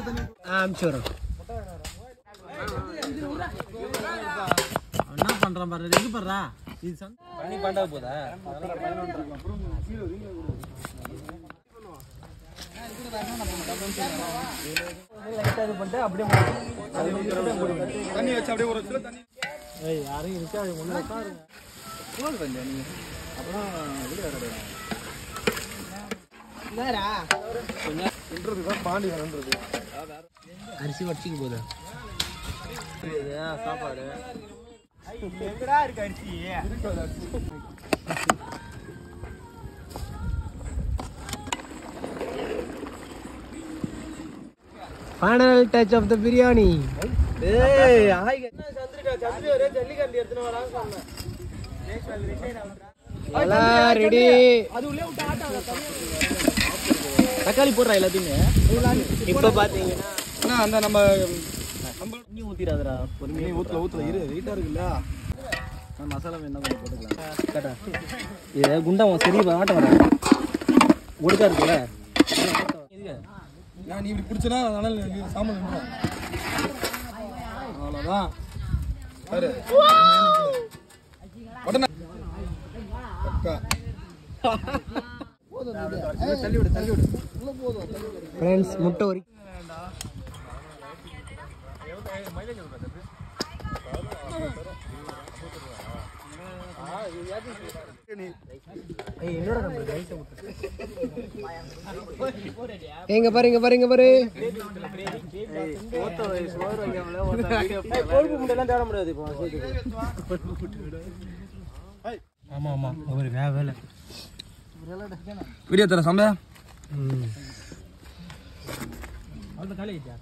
அனுப்பிச்சு என்ன பண்றான் பாரு, எங்க பாடுறா இது பண்ணி பண்ணா போதா தண்ணி வச்சு அப்படியே ஒரு தண்ணி யாரும் இருக்கா அரிசி வச்சுக்கு போதா சாப்பாடு எங்கடா இருக்கு அரிசி final touch of the biryani. Hey, hi. Chandrika, Chandri ore jallikandi eduthu vara sonna. Ella ready. Adu ulle utta aata தக்காளி போடுறா எல்லாத்தையுமே. இப்ப பாத்தீங்கன்னா அந்த நம்ம நீ ஊத்திராதடா. பொறுமையா ஊத்துல இரு வெயிட்டா இருக்குல்ல. நான் மசாலா வேணா கொஞ்சம் போட்டுக்கலாம். கட்டா. இது குண்டா சரி ஆட்ட வர. ஒடுக்கா இருக்குல. நான் நீ இப்படி பிடிச்சனா அதனால சாமான் நின்றோம். அவ்வளவுதான். பாரு. உடனே அக்கா. தள்ளி விடு. உள்ள போதும். फ्रेंड्स முட்டை வரி. மைலேஜ் எவ்வளவு வருது? என்னோட நம்பர் ரைட் விட்டு. எங்க பாரு. ஓட்ட சோறு வைக்காமல ஓட்ட வீடியோ. கோழி முட்டை எல்லாம் தேட முடியாது இப்போ. ஆமா ஒரு வேலை. வீடியோ தர சம்பா. அவள காலேஜா.